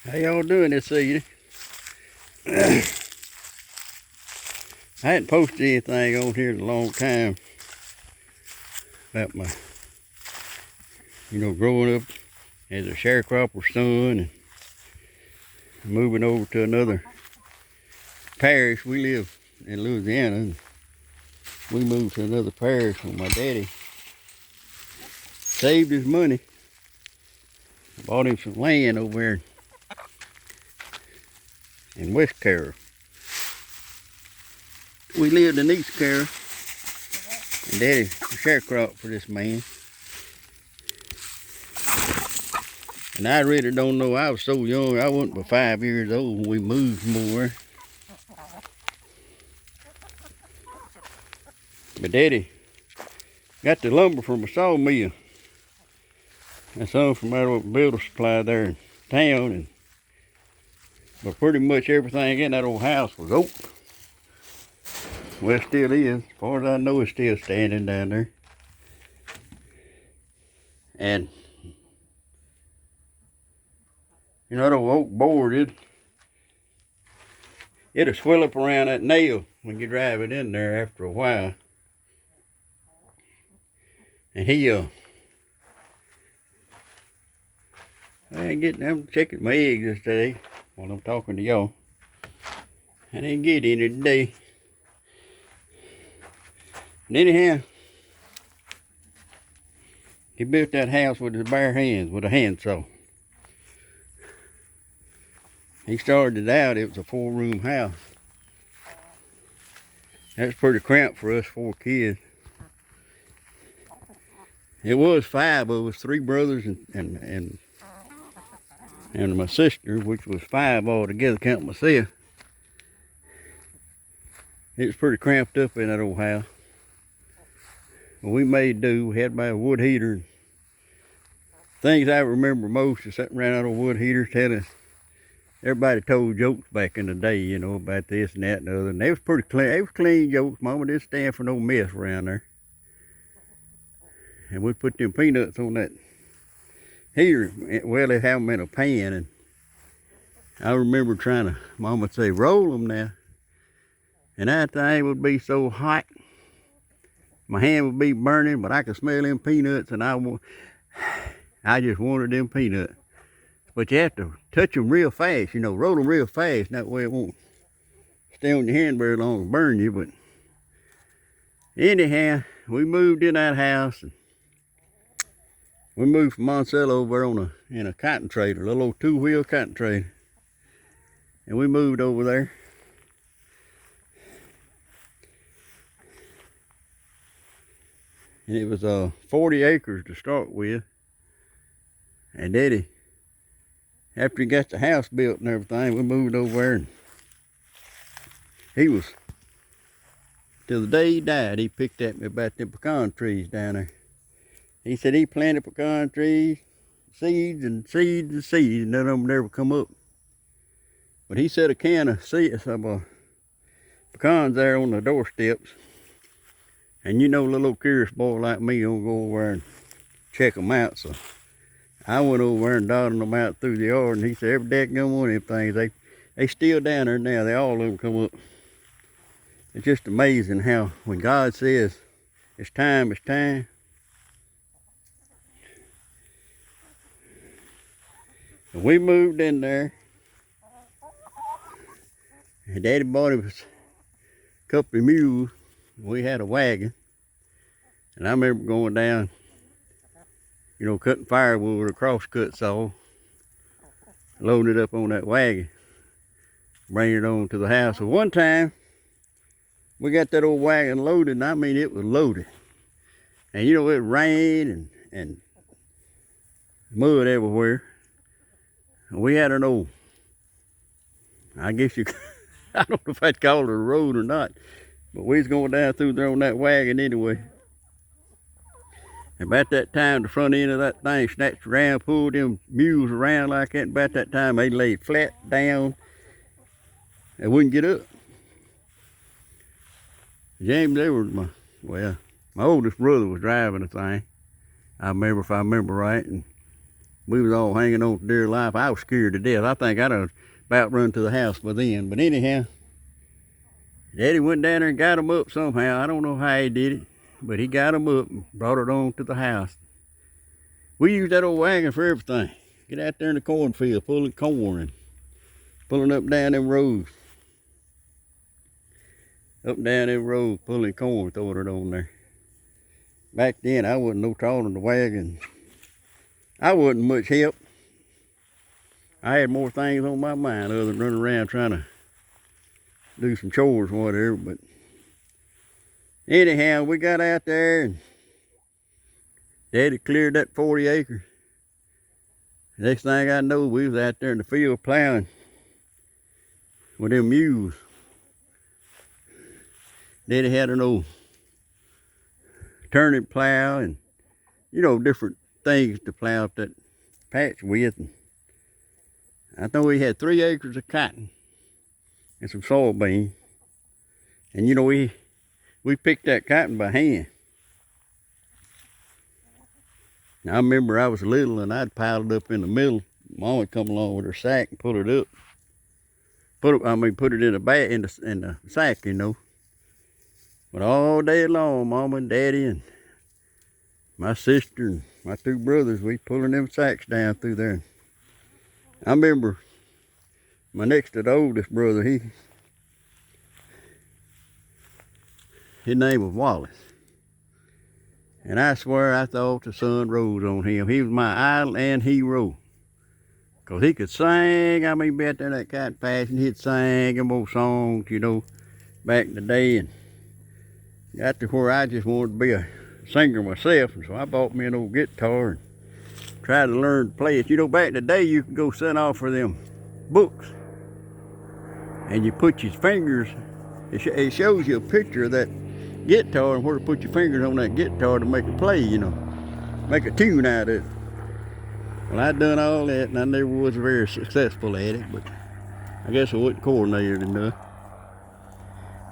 How y'all doing this evening? I hadn't posted anything on here in a long time about my, growing up as a sharecropper son and moving over to another parish. We live in Louisiana, and we moved to another parish when my daddy saved his money, bought him some land over there in West Carroll. We lived in East Carroll, and Daddy sharecropped for this man. And I really don't know, I was so young, I wasn't but 5 years old when we moved more. But Daddy got the lumber from a sawmill. That's some from out of builder supply there in town. But pretty much everything in that old house was oak. Well, it still is. As far as I know, it's still standing down there. And that old oak board, it'll swell up around that nail when you drive it in there after a while. And I'm checking my eggs this day while I'm talking to y'all. I didn't get any today. And anyhow, he built that house with his bare hands, with a handsaw. He started it out, it was a 4-room house. That's pretty cramped for us 4 kids. It was 5 of us, 3 brothers and my sister, which was 5 altogether, counting myself. It was pretty cramped up in that old house. But we made do. We had my wood heater. Things I remember most is sitting around that old wood heater telling. Everybody told jokes back in the day, about this and that and the other. And they was pretty clean. They was clean jokes. Mama didn't stand for no mess around there. And we'd put them peanuts on that heater. Well, they have them in a pan. And I remember Mama would say, roll them now. And that thing would be so hot. My hand would be burning, but I could smell them peanuts, and I just wanted them peanuts. But you have to touch them real fast, roll them real fast. That way it won't stay on your hand very long and burn you. But anyhow, we moved in that house. And we moved from Monticello over in a cotton trailer, a little old 2-wheel cotton trailer. And we moved over there. And it was 40 acres to start with. And Daddy, after he got the house built and everything, we moved over there. And till the day he died, he picked at me about them pecan trees down there. He said he planted pecan trees, seeds and seeds and seeds, and none of them never come up. But he set a can of pecans there on the doorsteps. And little old curious boy like me don't go over there and check them out. So I went over there and dotted them out through the yard. And he said every daggone one of them things, they still down there now. They all of them come up. It's just amazing how when God says it's time, it's time. And we moved in there. And Daddy bought him a couple of mules. We had a wagon, and I remember going down, cutting firewood with a crosscut saw, loading it up on that wagon, bringing it on to the house. So one time, we got that old wagon loaded, and I mean, it was loaded. And it rained and mud everywhere. And we had an old, I guess I don't know if I'd call it a road or not, but we was going down through there on that wagon anyway. And about that time, the front end of that thing snatched around, pulled them mules around like that. And about that time, they laid flat down. They wouldn't get up. James Edwards, my oldest brother was driving the thing. If I remember right. And We was all hanging on for dear life. I was scared to death. I think I'd have about run to the house by then. But anyhow, Daddy went down there and got them up somehow. I don't know how he did it, but he got them up and brought it on to the house. We used that old wagon for everything. Get out there in the cornfield, pulling corn and pulling up and down them roads. Up and down them roads, pulling corn, throwing it on there. Back then, I wasn't no taller than the wagon. I wasn't much help. I had more things on my mind other than running around trying to do some chores or whatever. But anyhow, we got out there and Daddy cleared that 40 acres. Next thing I know, we was out there in the field plowing with them mules. Daddy had an old turnip plow and, you know, different things to plow up that patch with. And I know we had 3 acres of cotton and some soybean. And you know, we picked that cotton by hand. Now, I remember I was little and I'd pile it up in the middle. Mom would come along with her sack and pull it up. Put it in a bag in the sack, you know. But all day long, Mama and Daddy and my sister and my 2 brothers, we pulling them sacks down through there. I remember my next to the oldest brother, his name was Wallace. And I swear I thought the sun rose on him. He was my idol and hero. Because he could sing. I mean, be out there in that cotton patch and he'd sing them old songs, you know, back in the day. And got to where I just wanted to be a singer myself. And so I bought me an old guitar and tried to learn to play it. You know, back in the day, you could go sit off for them books. And you put your fingers, it shows you a picture of that guitar and where to put your fingers on that guitar to make it play, you know, make a tune out of it. Well, I'd done all that and I never was very successful at it, but I guess I wasn't coordinated enough.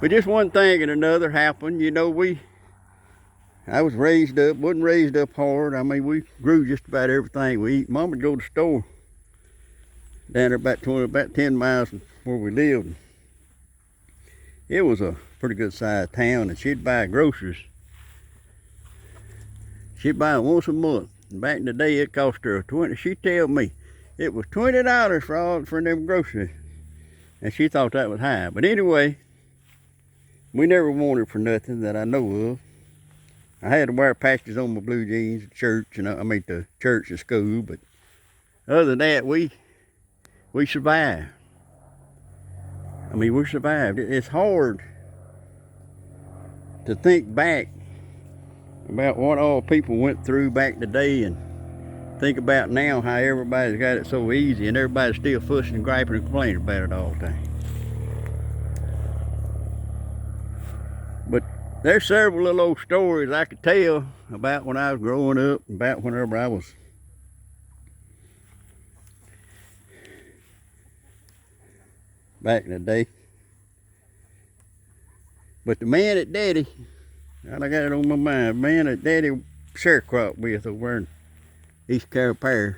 But just one thing and another happened, you know, I was wasn't raised up hard. I mean, we grew just about everything we eat. Mom would go to the store down there about 10 miles from where we lived. It was a pretty good sized town and she'd buy groceries. She'd buy them once a month. And back in the day, it cost her she'd tell me it was $20 for them groceries. And she thought that was high. But anyway, we never wanted for nothing that I know of. I had to wear patches on my blue jeans at church, to church and school, but other than that, we survived. I mean, we survived. It's hard to think back about what all people went through back in the day and think about now how everybody's got it so easy and everybody's still fussing and griping and complaining about it all the time. But there's several little old stories I could tell about when I was growing up, about whenever I was back in the day. But the man that Daddy, I got it on my mind, the man that Daddy sharecropped with over in East Carroll Parish.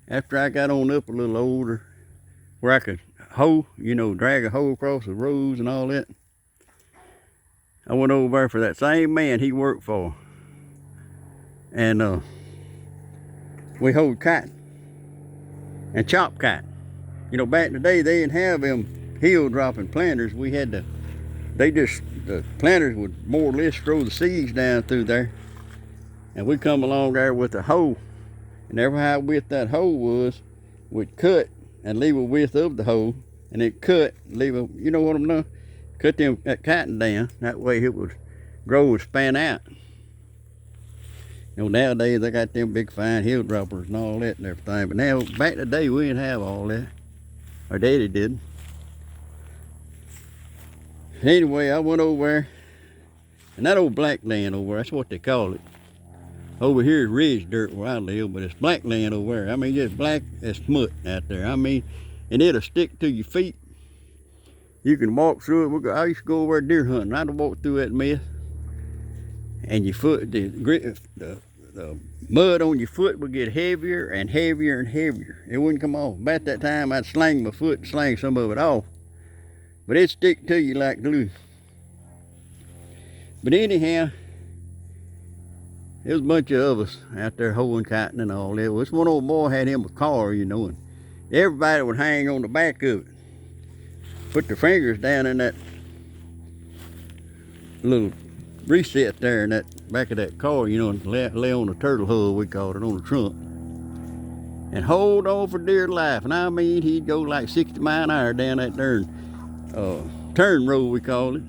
After I got on up a little older, where I could hoe, you know, drag a hoe across the roads and all that, I went over there for that same man he worked for. And we hoed cotton and chopped cotton. You know, back in the day, they didn't have them hill dropping planters. The planters would more or less throw the seeds down through there. And we'd come along there with a hoe. And every how width that hoe was, we'd cut and leave a width of the hoe. And then cut, leave a, you know what I'm doing? Cut that cotton down. That way it would grow and span out. You know, nowadays they got them big fine hill droppers and all that and everything. But now, back in the day, we didn't have all that. Our daddy did. Anyway, I went over there, and that old black land over there, that's what they call it. Over here is ridge dirt where I live, but it's black land over there. I mean, just black as smut out there. I mean, and it'll stick to your feet. You can walk through it. I used to go over there deer hunting. I'd walk through that mess, and your foot, the the mud on your foot would get heavier and heavier and heavier. It wouldn't come off. About that time, I'd slang my foot and slang some of it off. But it'd stick to you like glue. But anyhow, there was a bunch of us out there hoeing cotton and all that. This one old boy had him a car, you know, and everybody would hang on the back of it. Put their fingers down in that little reset there in that back of that car, you know, and lay on the turtle hull, we called it, on the trunk. And hold on for dear life. And I mean, he'd go like 60 miles an hour down that turn road, we called it.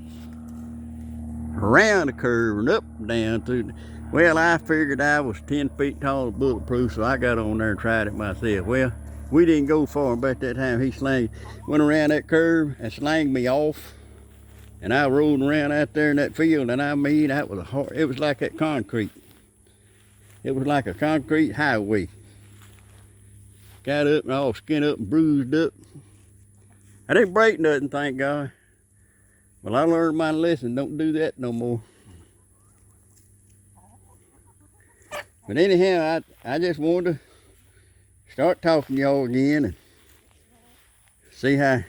Around the curve and up and down through. Well, I figured I was 10 feet tall and bulletproof, so I got on there and tried it myself. Well, we didn't go far. About that time, he went around that curve and slanged me off. And I rolled around out there in that field, and I mean, that was it was like that concrete. It was like a concrete highway. Got up and all skinned up and bruised up. I didn't break nothing, thank God. Well, I learned my lesson. Don't do that no more. But anyhow, I just wanted to start talking to y'all again and see how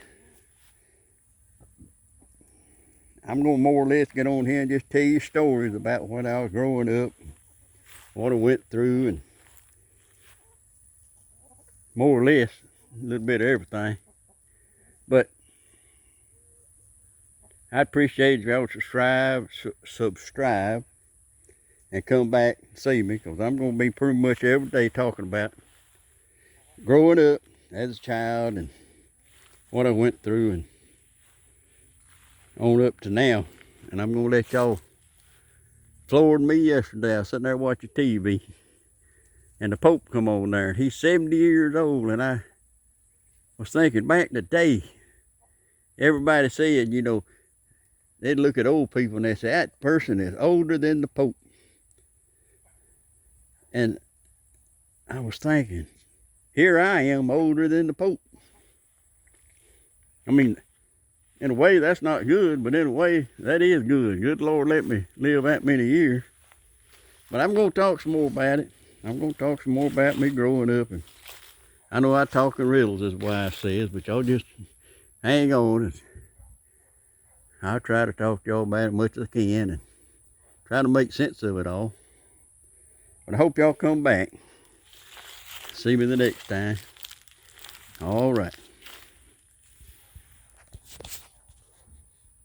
I'm going to more or less get on here and just tell you stories about when I was growing up, what I went through, and more or less a little bit of everything. But I'd appreciate if y'all subscribe and come back and see me, because I'm going to be pretty much every day talking about growing up as a child and what I went through and on up to now. And I'm going to let y'all floored me yesterday. I was sitting there watching TV and the Pope come on there. He's 70 years old, and I was thinking back in the day, everybody said, you know, they'd look at old people and they'd say, that person is older than the Pope. And I was thinking, here I am older than the Pope. I mean, in a way that's not good, but in a way that is good. Good Lord let me live that many years. But I'm going to talk some more about it. I'm going to talk some more about me growing up. And I know I talk in riddles, as Wise says, but y'all just hang on. And I'll try to talk to y'all about it as much as I can and try to make sense of it all. But I hope y'all come back. See me the next time. All right.